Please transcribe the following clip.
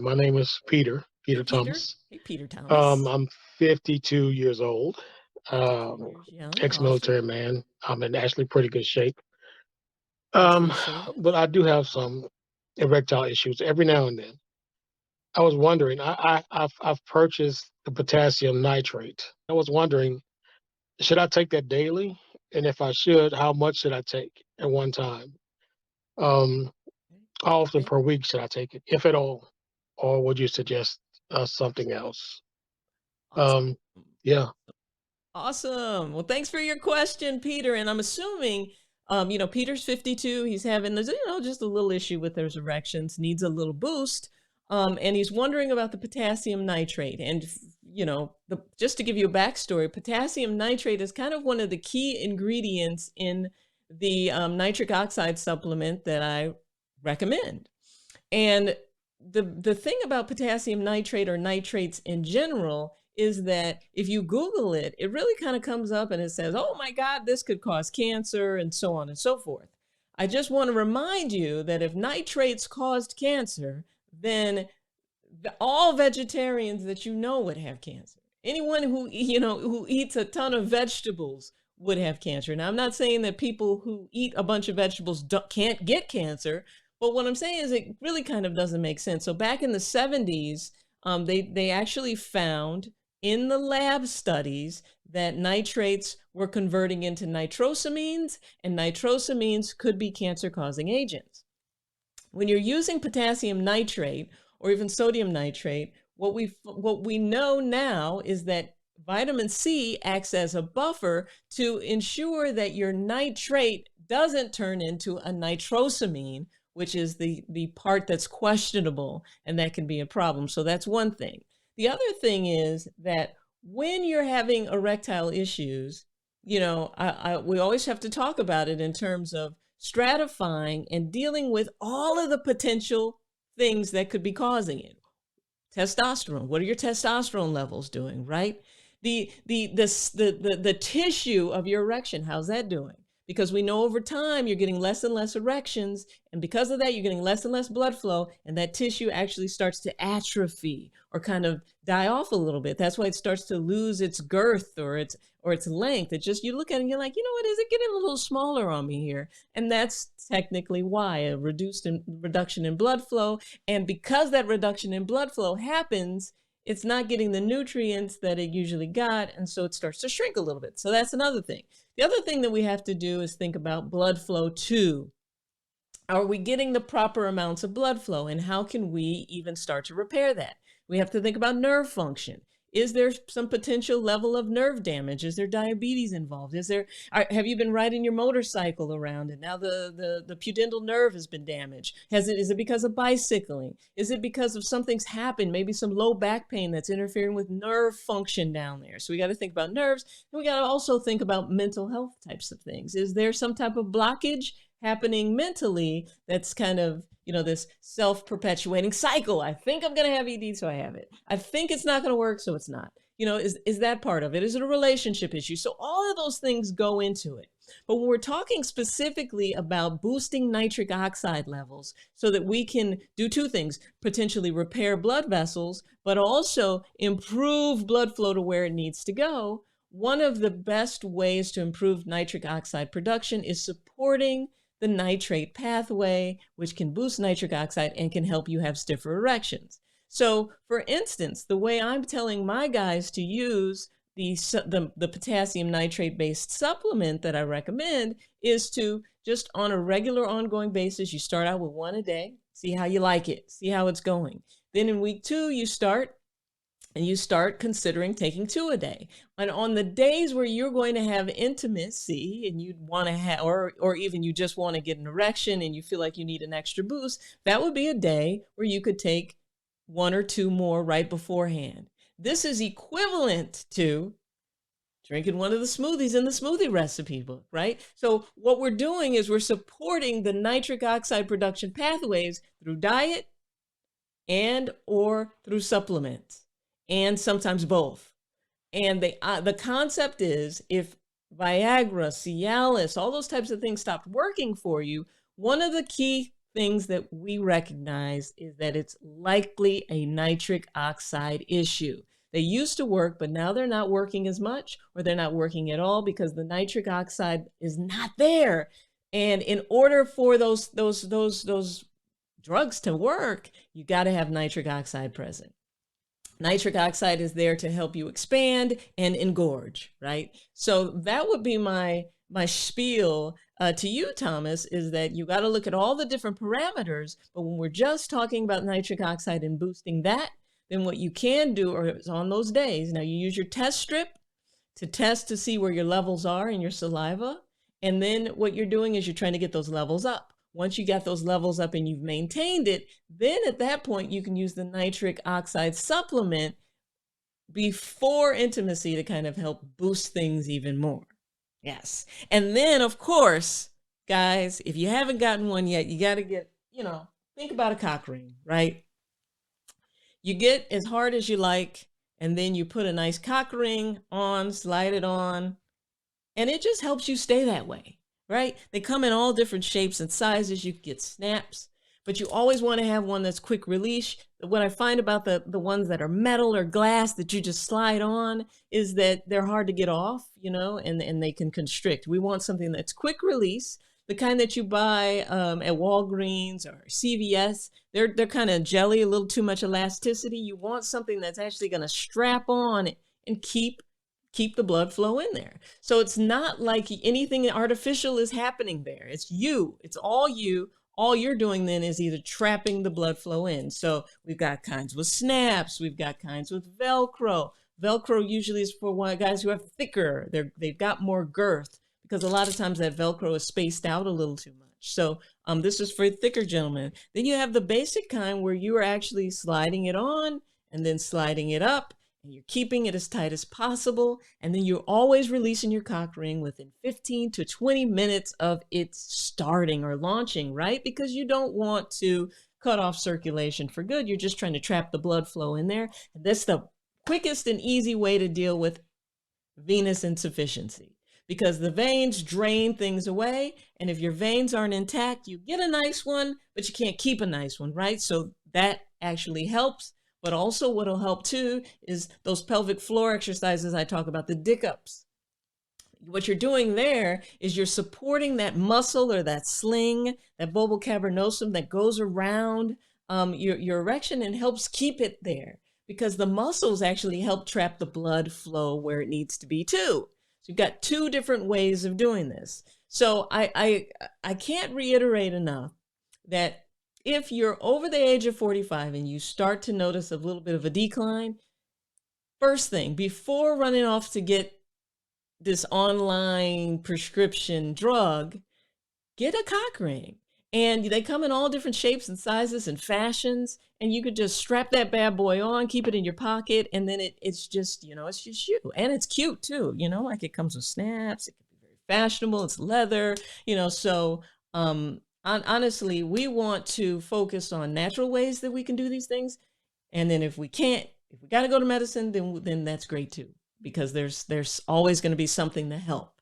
My name is Hey, Peter Peter. Thomas. Hey, Peter Thomas. I'm 52 years old, 52 um, years young. Awesome. ex-military man. I'm in actually pretty good shape. Um, Thankfully so. but I do have some erectile issues every now and then. I was wondering, I've purchased the potassium nitrate. I was wondering, should I take that daily? And if I should, how much should I take at one time? Um, Okay. how often Okay. per week should I take it, if at all? Or would you suggest something else? Awesome. Um, yeah. Awesome. Well, thanks for your question, Peter. And I'm assuming, Peter's 52. He's having, just a little issue with his erections, needs a little boost. And he's wondering about the potassium nitrate. And, just to give you a backstory, potassium nitrate is kind of one of the key ingredients in the nitric oxide supplement that I recommend. And the thing about potassium nitrate or nitrates in general is that if you Google it, it really kind of comes up and it says, oh my God, this could cause cancer and so on and so forth. I just want to remind you that if nitrates caused cancer, then all vegetarians that you know would have cancer. Anyone who eats a ton of vegetables would have cancer. Now, I'm not saying that people who eat a bunch of vegetables can't get cancer, but what I'm saying is it really kind of doesn't make sense. So back in the 70s, they actually found in the lab studies that nitrates were converting into nitrosamines, and nitrosamines could be cancer-causing agents. When you're using potassium nitrate or even sodium nitrate, what we know now is that vitamin C acts as a buffer to ensure that your nitrate doesn't turn into a nitrosamine, which is the part that's questionable, and that can be a problem. So that's one thing. The other thing is that when you're having erectile issues, we always have to talk about it in terms of stratifying and dealing with all of the potential things that could be causing it. Testosterone. What are your testosterone levels doing, right? The tissue of your erection, how's that doing? Because we know over time you're getting less and less erections, and because of that, you're getting less and less blood flow, and that tissue actually starts to atrophy or kind of die off a little bit. That's why it starts to lose its girth or its length. It just, you look at it and you're like, is it getting a little smaller on me here? And that's technically why a reduction in blood flow. And because that reduction in blood flow happens, it's not getting the nutrients that it usually got, and so it starts to shrink a little bit. So that's another thing. The other thing that we have to do is think about blood flow too. Are we getting the proper amounts of blood flow, and how can we even start to repair that? We have to think about nerve function. Is there some potential level of nerve damage? Is there diabetes involved? Have you been riding your motorcycle around and now the pudendal nerve has been damaged? Is it because of bicycling? Is it because of something's happened? Maybe some low back pain that's interfering with nerve function down there. So we got to think about nerves. And we got to also think about mental health types of things. Is there some type of blockage happening mentally that's kind of, this self-perpetuating cycle? I think I'm going to have ED, so I have it. I think it's not going to work, so it's not. Is that part of it? Is it a relationship issue? So all of those things go into it. But when we're talking specifically about boosting nitric oxide levels so that we can do two things, potentially repair blood vessels, but also improve blood flow to where it needs to go, one of the best ways to improve nitric oxide production is supporting the nitrate pathway, which can boost nitric oxide and can help you have stiffer erections. So, for instance, the way I'm telling my guys to use the potassium nitrate based supplement that I recommend is to just on a regular ongoing basis, you start out with one a day, see how you like it, see how it's going. Then in week 2, you start considering taking 2 a day. And on the days where you're going to have intimacy and you'd want to have, or even you just want to get an erection and you feel like you need an extra boost, that would be a day where you could take 1 or 2 more right beforehand. This is equivalent to drinking one of the smoothies in the smoothie recipe book, right? So what we're doing is we're supporting the nitric oxide production pathways through diet and or through supplements, and sometimes both. And the concept is if Viagra, Cialis, all those types of things stopped working for you, one of the key things that we recognize is that it's likely a nitric oxide issue. They used to work, but now they're not working as much, or they're not working at all because the nitric oxide is not there. And in order for those drugs to work, you got to have nitric oxide present. Nitric oxide is there to help you expand and engorge, right? So that would be my spiel to you, Thomas, is that you got to look at all the different parameters. But when we're just talking about nitric oxide and boosting that, then what you can do is on those days, now you use your test strip to test to see where your levels are in your saliva. And then what you're doing is you're trying to get those levels up. Once you got those levels up and you've maintained it, then at that point you can use the nitric oxide supplement before intimacy to kind of help boost things even more. Yes. And then, of course, guys, if you haven't gotten one yet, you got to get, think about a cock ring, right? You get as hard as you like, and then you put a nice cock ring on, slide it on, and it just helps you stay that way. Right? They come in all different shapes and sizes. You can get snaps, but you always want to have one that's quick release. What I find about the ones that are metal or glass that you just slide on is that they're hard to get off, and they can constrict. We want something that's quick release, the kind that you buy at Walgreens or CVS. They're kind of jelly, a little too much elasticity. You want something that's actually going to strap on and keep the blood flow in there. So it's not like anything artificial is happening there. It's you. It's all you. All you're doing then is either trapping the blood flow in. So we've got kinds with snaps. We've got kinds with Velcro. Velcro usually is for guys who have thicker. They've got more girth because a lot of times that Velcro is spaced out a little too much. So this is for thicker gentlemen. Then you have the basic kind where you are actually sliding it on and then sliding it up. And you're keeping it as tight as possible. And then you're always releasing your cock ring within 15 to 20 minutes of it starting or launching, right? Because you don't want to cut off circulation for good. You're just trying to trap the blood flow in there. And that's the quickest and easy way to deal with venous insufficiency because the veins drain things away. And if your veins aren't intact, you get a nice one, but you can't keep a nice one, right? So that actually helps. But also what'll help too is those pelvic floor exercises I talk about, the dick ups. What you're doing there is you're supporting that muscle or that sling, that bulbar cavernosum that goes around your erection and helps keep it there because the muscles actually help trap the blood flow where it needs to be too. So you've got two different ways of doing this. So I can't reiterate enough that if you're over the age of 45 and you start to notice a little bit of a decline, first thing, before running off to get this online prescription drug, get a cock ring. And they come in all different shapes and sizes and fashions. And you could just strap that bad boy on, keep it in your pocket. And then it's just, it's just you. And it's cute too, like it comes with snaps. It can be very fashionable. It's leather, so honestly, we want to focus on natural ways that we can do these things. And then if we got to go to medicine, then that's great too, because there's always going to be something to help.